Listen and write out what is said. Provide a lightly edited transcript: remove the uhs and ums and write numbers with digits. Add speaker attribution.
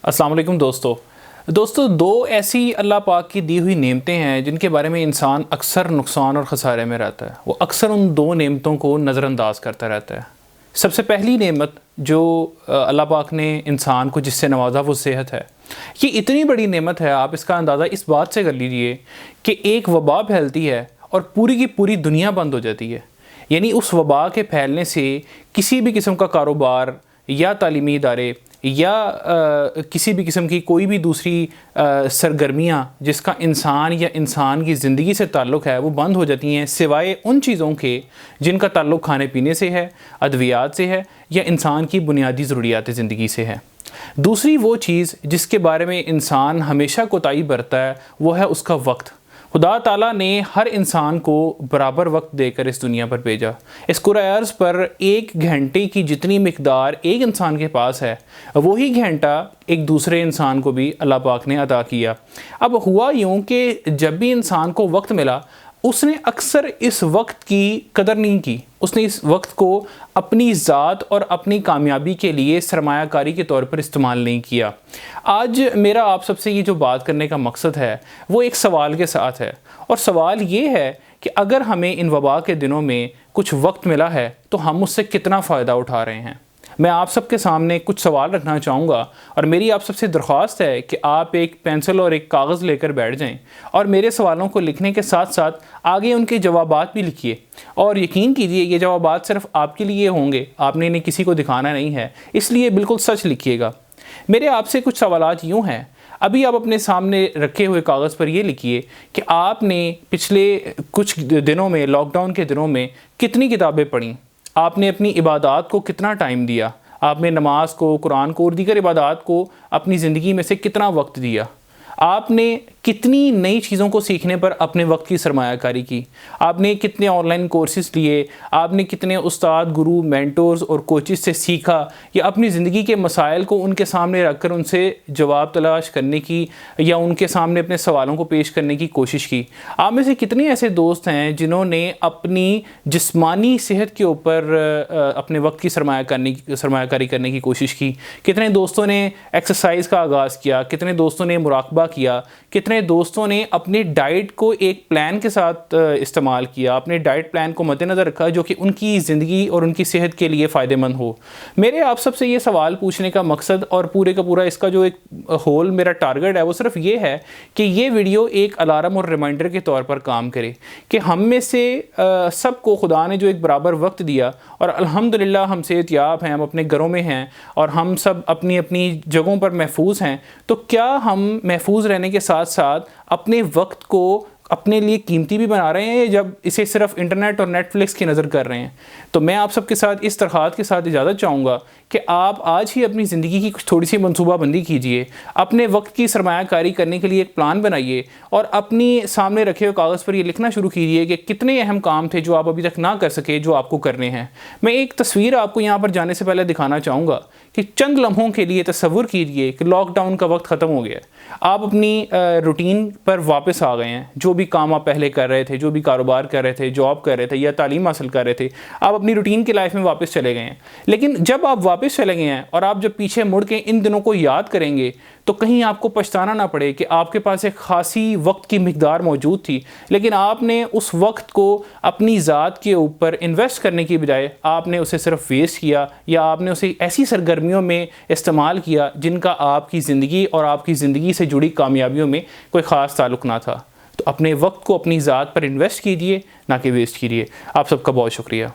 Speaker 1: السلام علیکم دوستو دو ایسی اللہ پاک کی دی ہوئی نعمتیں ہیں جن کے بارے میں انسان اکثر نقصان اور خسارے میں رہتا ہے. وہ اکثر ان دو نعمتوں کو نظر انداز کرتا رہتا ہے. سب سے پہلی نعمت جو اللہ پاک نے انسان کو جس سے نوازا وہ صحت ہے. یہ اتنی بڑی نعمت ہے، آپ اس کا اندازہ اس بات سے کر لیجئے کہ ایک وبا پھیلتی ہے اور پوری کی پوری دنیا بند ہو جاتی ہے. یعنی اس وبا کے پھیلنے سے کسی بھی قسم کا کاروبار یا تعلیمی ادارے یا کسی بھی قسم کی کوئی بھی دوسری سرگرمیاں جس کا انسان یا انسان کی زندگی سے تعلق ہے وہ بند ہو جاتی ہیں، سوائے ان چیزوں کے جن کا تعلق کھانے پینے سے ہے، ادویات سے ہے یا انسان کی بنیادی ضروریات زندگی سے ہے. دوسری وہ چیز جس کے بارے میں انسان ہمیشہ کوتاہی برتا ہے وہ ہے اس کا وقت. خدا تعالیٰ نے ہر انسان کو برابر وقت دے کر اس دنیا پر بھیجا. اس کرۂ ارض پر ایک گھنٹے کی جتنی مقدار ایک انسان کے پاس ہے وہی گھنٹہ ایک دوسرے انسان کو بھی اللہ پاک نے عطا کیا. اب ہوا یوں کہ جب بھی انسان کو وقت ملا اس نے اکثر اس وقت کی قدر نہیں کی. اس نے اس وقت کو اپنی ذات اور اپنی کامیابی کے لیے سرمایہ کاری کے طور پر استعمال نہیں کیا. آج میرا آپ سب سے یہ جو بات کرنے کا مقصد ہے وہ ایک سوال کے ساتھ ہے، اور سوال یہ ہے کہ اگر ہمیں ان وبا کے دنوں میں کچھ وقت ملا ہے تو ہم اس سے کتنا فائدہ اٹھا رہے ہیں. میں آپ سب کے سامنے کچھ سوال رکھنا چاہوں گا اور میری آپ سب سے درخواست ہے کہ آپ ایک پینسل اور ایک کاغذ لے کر بیٹھ جائیں اور میرے سوالوں کو لکھنے کے ساتھ ساتھ آگے ان کے جوابات بھی لکھیے. اور یقین کیجئے یہ جوابات صرف آپ کے لیے ہوں گے، آپ نے انہیں کسی کو دکھانا نہیں ہے، اس لیے بالکل سچ لکھیے گا. میرے آپ سے کچھ سوالات یوں ہیں. ابھی آپ اپنے سامنے رکھے ہوئے کاغذ پر یہ لکھیے کہ آپ نے پچھلے کچھ دنوں میں، لاک ڈاؤن کے دنوں میں کتنی کتابیں پڑھیں، آپ نے اپنی عبادات کو کتنا ٹائم دیا، آپ نے نماز کو، قرآن کو اور دیگر عبادات کو اپنی زندگی میں سے کتنا وقت دیا، آپ نے کتنی نئی چیزوں کو سیکھنے پر اپنے وقت کی سرمایہ کاری کی، آپ نے کتنے آن لائن کورسز لیے، آپ نے کتنے استاد، گرو، مینٹورز اور کوچز سے سیکھا یا اپنی زندگی کے مسائل کو ان کے سامنے رکھ کر ان سے جواب تلاش کرنے کی یا ان کے سامنے اپنے سوالوں کو پیش کرنے کی کوشش کی. آپ میں سے کتنے ایسے دوست ہیں جنہوں نے اپنی جسمانی صحت کے اوپر اپنے وقت کی سرمایہ کاری کرنے کی کوشش کی. کتنے دوستوں نے ایکسرسائز کا آغاز کیا، کتنے دوستوں نے مراقبہ کیا، کتنے دوستوں نے اپنے ڈائٹ کو ایک پلان کے ساتھ استعمال کیا، اپنے ڈائٹ پلان کو مد نظر رکھا جو کہ ان کی زندگی اور ان کی صحت کے لیے فائدہ مند ہو. میرے آپ سب سے یہ سوال پوچھنے کا مقصد اور پورے کا پورا اس کا جو ایک ہول میرا ٹارگٹ ہے وہ صرف یہ ہے کہ یہ ویڈیو ایک الارم اور ریمائنڈر کے طور پر کام کرے کہ ہم میں سے سب کو خدا نے جو ایک برابر وقت دیا اور الحمدللہ ہم صحت یاب ہیں، ہم اپنے گھروں میں ہیں اور ہم سب اپنی اپنی جگہوں پر محفوظ ہیں، تو کیا ہم محفوظ رہنے کے ساتھ ساتھ اپنے وقت کو اپنے لیے قیمتی بھی بنا رہے ہیں جب اسے صرف انٹرنیٹ اور نیٹ فلکس کی نظر کر رہے ہیں؟ تو میں آپ سب کے ساتھ اس درخواست کے ساتھ اجازت چاہوں گا کہ آپ آج ہی اپنی زندگی کی کچھ تھوڑی سی منصوبہ بندی کیجئے، اپنے وقت کی سرمایہ کاری کرنے کے لیے ایک پلان بنائیے اور اپنی سامنے رکھے ہوئے کاغذ پر یہ لکھنا شروع کیجئے کہ کتنے اہم کام تھے جو آپ ابھی تک نہ کر سکے جو آپ کو کرنے ہیں. میں ایک تصویر آپ کو یہاں پر جانے سے پہلے دکھانا چاہوں گا کہ چند لمحوں کے لیے تصور کیجئے کہ لاک ڈاؤن کا وقت ختم ہو گیا ہے، آپ اپنی روٹین پر واپس آ گئے ہیں. جو بھی کام آپ پہلے کر رہے تھے، جو بھی کاروبار کر رہے تھے، جاب کر رہے تھے یا تعلیم حاصل کر رہے تھے، آپ اپنی روٹین کی لائف میں واپس چلے گئے ہیں. لیکن جب آپ واپس چلے گئے ہیں اور آپ جب پیچھے مڑ کے ان دنوں کو یاد کریں گے تو کہیں آپ کو پچھتانا نہ پڑے کہ آپ کے پاس ایک خاصی وقت کی مقدار موجود تھی لیکن آپ نے اس وقت کو اپنی ذات کے اوپر انویسٹ کرنے کی بجائے آپ نے اسے صرف ویسٹ کیا یا آپ نے اسے ایسی سرگرمیوں میں استعمال کیا جن کا آپ کی زندگی اور آپ کی زندگی سے جڑی کامیابیوں میں کوئی خاص تعلق نہ تھا. تو اپنے وقت کو اپنی ذات پر انویسٹ کیجئے، نہ کہ ویسٹ کیجئے. آپ سب کا بہت شکریہ.